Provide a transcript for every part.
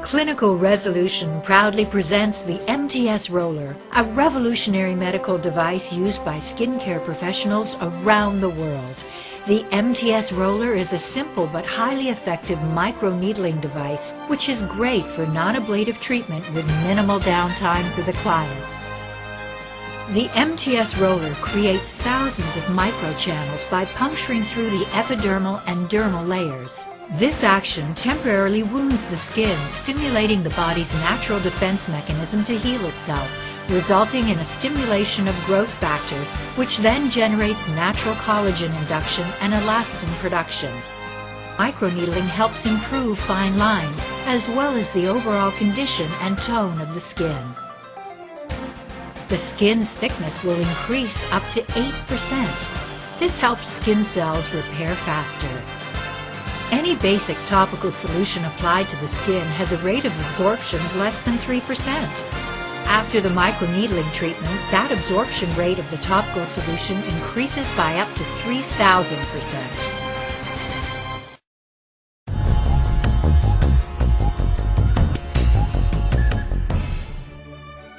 Clinical Resolution proudly presents the MTS Roller, a revolutionary medical device used by skincare professionals around the world. The MTS Roller is a simple but highly effective microneedling device which is great for non-ablative treatment with minimal downtime for the client. The MTS Roller creates thousands of microchannels by puncturing through the epidermal and dermal layers. This action temporarily wounds the skin, stimulating the body's natural defense mechanism to heal itself, resulting in a stimulation of growth factor, which then generates natural collagen induction and elastin production. Microneedling helps improve fine lines, as well as the overall condition and tone of the skin. The skin's thickness will increase up to 8%. This helps skin cells repair faster. Any basic topical solution applied to the skin has a rate of absorption of less than 3%. After the microneedling treatment, that absorption rate of the topical solution increases by up to 3,000%.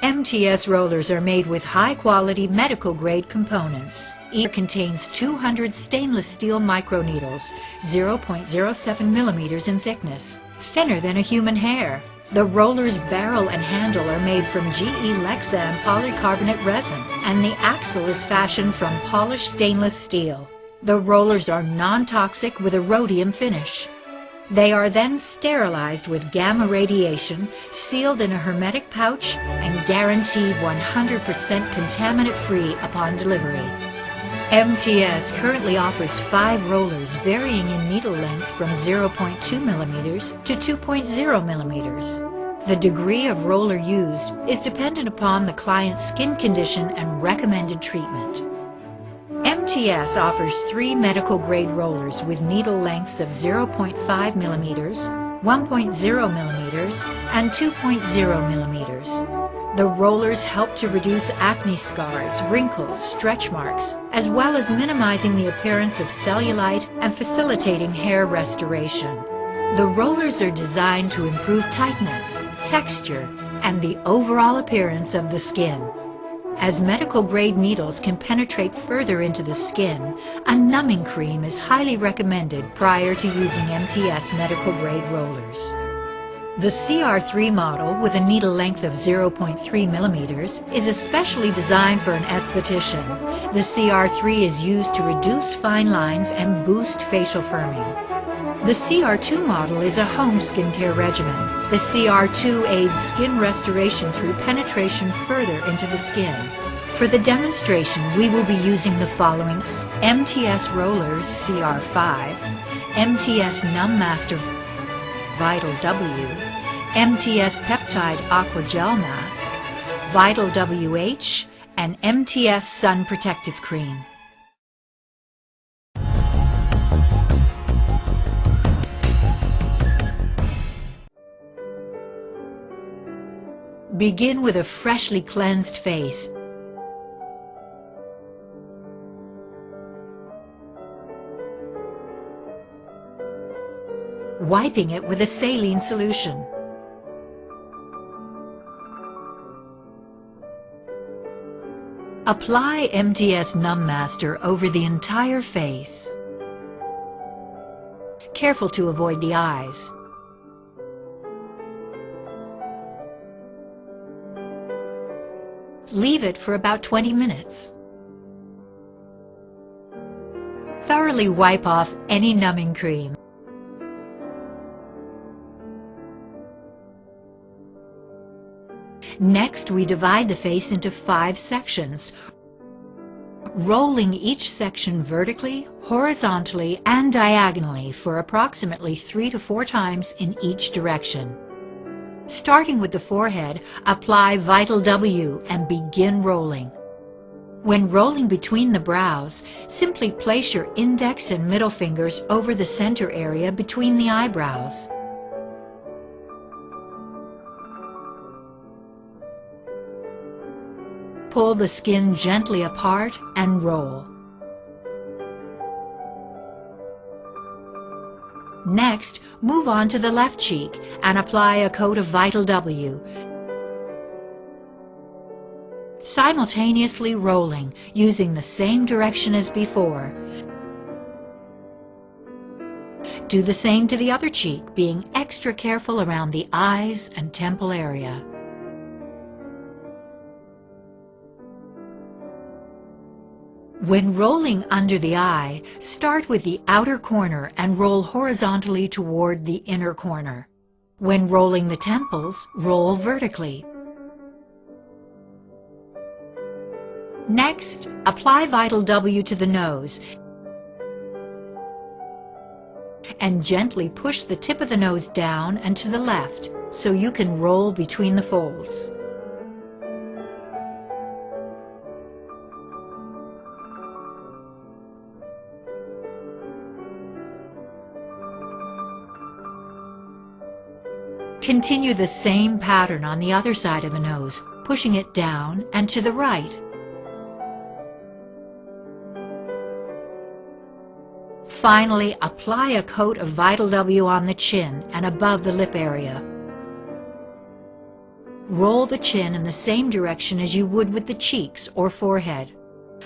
MTS rollers are made with high-quality medical-grade components. Each contains 200 stainless steel microneedles, 0.07 millimeters in thickness, thinner than a human hair. The roller's barrel and handle are made from GE Lexan polycarbonate resin, and the axle is fashioned from polished stainless steel. The rollers are non-toxic with a rhodium finish. They are then sterilized with gamma radiation, sealed in a hermetic pouch, and guaranteed 100% contaminant-free upon delivery. MTS currently offers 5 rollers varying in needle length from 0.2 millimeters to 2.0 millimeters. The degree of roller used is dependent upon the client's skin condition and recommended treatment. MTS offers 3 medical-grade rollers with needle lengths of 0.5 millimeters, 1.0 millimeters, and 2.0 millimeters. The rollers help to reduce acne scars, wrinkles, stretch marks, as well as minimizing the appearance of cellulite and facilitating hair restoration. The rollers are designed to improve tightness, texture, and the overall appearance of the skin. As medical-grade needles can penetrate further into the skin, a numbing cream is highly recommended prior to using MTS medical-grade rollers. The CR3 model, with a needle length of 0.3 millimeters, is especially designed for an esthetician. The CR3 is used to reduce fine lines and boost facial firming. The CR2 model is a home skincare regimen. The CR2 aids skin restoration through penetration further into the skin. For the demonstration, we will be using the following: MTS Rollers CR5, MTS Numb Master Vital W, MTS Peptide Aqua Gel Mask, Vital WH, and MTS Sun Protective Cream. Begin with a freshly cleansed face. Wiping it with a saline solution. Apply MTS Numb Master over the entire face. Careful to avoid the eyes. Leave it for about 20 minutes. Thoroughly wipe off any numbing cream. Next, we divide the face into 5 sections, rolling each section vertically, horizontally, and diagonally for approximately 3 to 4 times in each direction. Starting with the forehead, apply Vital W and begin rolling. When rolling between the brows, simply place your index and middle fingers over the center area between the eyebrows. Pull the skin gently apart and roll. Next, move on to the left cheek and apply a coat of Vital W, simultaneously rolling using the same direction as before. Do the same to the other cheek, being extra careful around the eyes and temple area. When rolling under the eye, start with the outer corner and roll horizontally toward the inner corner. When rolling the temples, roll vertically. Next, apply Vital W to the nose and gently push the tip of the nose down and to the left so you can roll between the folds. Continue the same pattern on the other side of the nose, pushing it down and to the right. Finally, apply a coat of Vital W on the chin and above the lip area. Roll the chin in the same direction as you would with the cheeks or forehead.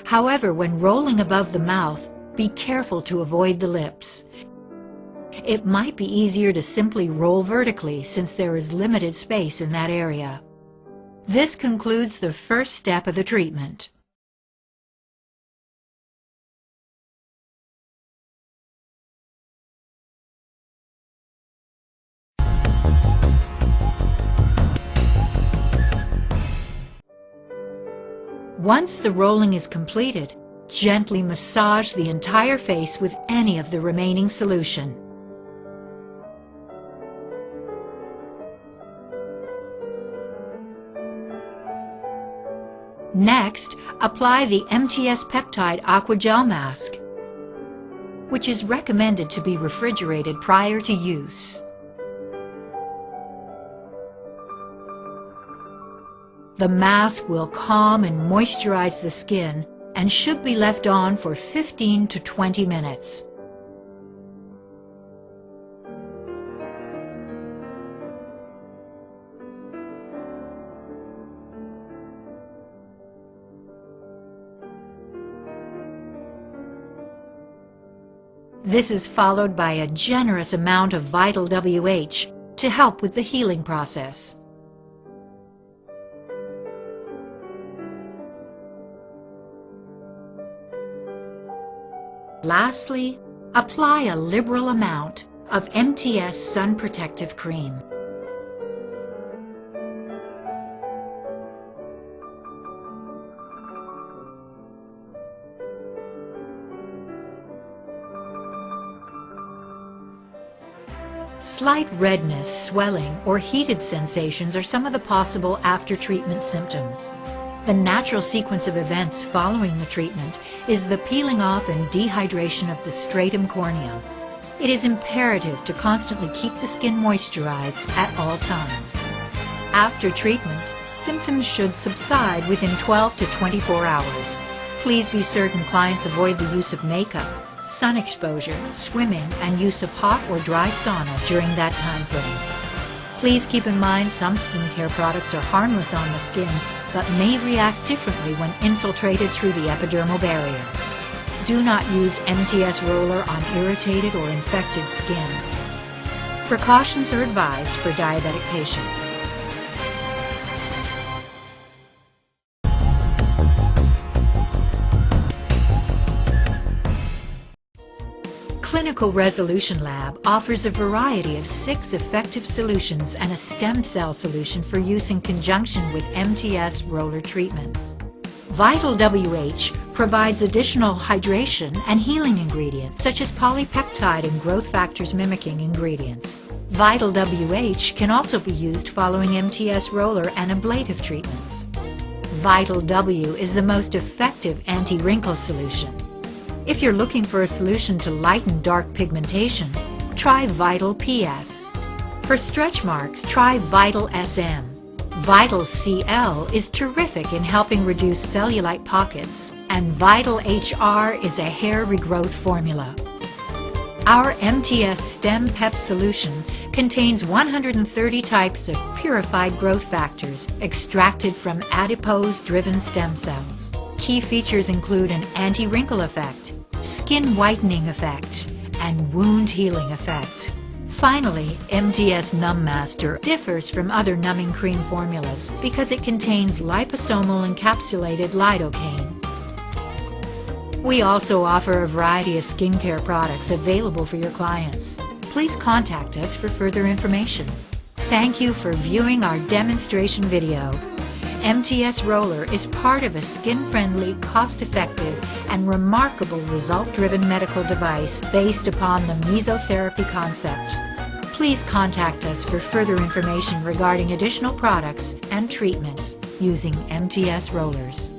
However, when rolling above the mouth, be careful to avoid the lips. It might be easier to simply roll vertically since there is limited space in that area. This concludes the first step of the treatment. Once the rolling is completed, gently massage the entire face with any of the remaining solution. Next, apply the MTS Peptide Aqua Gel Mask, which is recommended to be refrigerated prior to use. The mask will calm and moisturize the skin and should be left on for 15 to 20 minutes. This is followed by a generous amount of Vital WH to help with the healing process. Lastly, apply a liberal amount of MTS Sun Protective Cream. Slight redness, swelling, or heated sensations are some of the possible after-treatment symptoms. The natural sequence of events following the treatment is the peeling off and dehydration of the stratum corneum. It is imperative to constantly keep the skin moisturized at all times. After treatment, symptoms should subside within 12 to 24 hours. Please be certain clients avoid the use of makeup, sun exposure, swimming, and use of hot or dry sauna during that time frame. Please keep in mind some skincare products are harmless on the skin, but may react differently when infiltrated through the epidermal barrier. Do not use MTS Roller on irritated or infected skin. Precautions are advised for diabetic patients. Clinical Resolution Lab offers a variety of 6 effective solutions and a stem cell solution for use in conjunction with MTS roller treatments. Vital WH provides additional hydration and healing ingredients such as polypeptide and growth factors mimicking ingredients. Vital WH can also be used following MTS roller and ablative treatments. Vital W is the most effective anti-wrinkle solution. If you're looking for a solution to lighten dark pigmentation, try Vital PS. For stretch marks, try Vital SM. Vital CL is terrific in helping reduce cellulite pockets, and Vital HR is a hair regrowth formula. Our MTS Stem PEP solution contains 130 types of purified growth factors extracted from adipose-driven stem cells. Key features include an anti-wrinkle effect, skin whitening effect, and wound healing effect. Finally, MTS Numb Master differs from other numbing cream formulas because it contains liposomal encapsulated lidocaine. We also offer a variety of skincare products available for your clients. Please contact us for further information. Thank you for viewing our demonstration video. MTS Roller is part of a skin-friendly, cost-effective, and remarkable result-driven medical device based upon the mesotherapy concept. Please contact us for further information regarding additional products and treatments using MTS Rollers.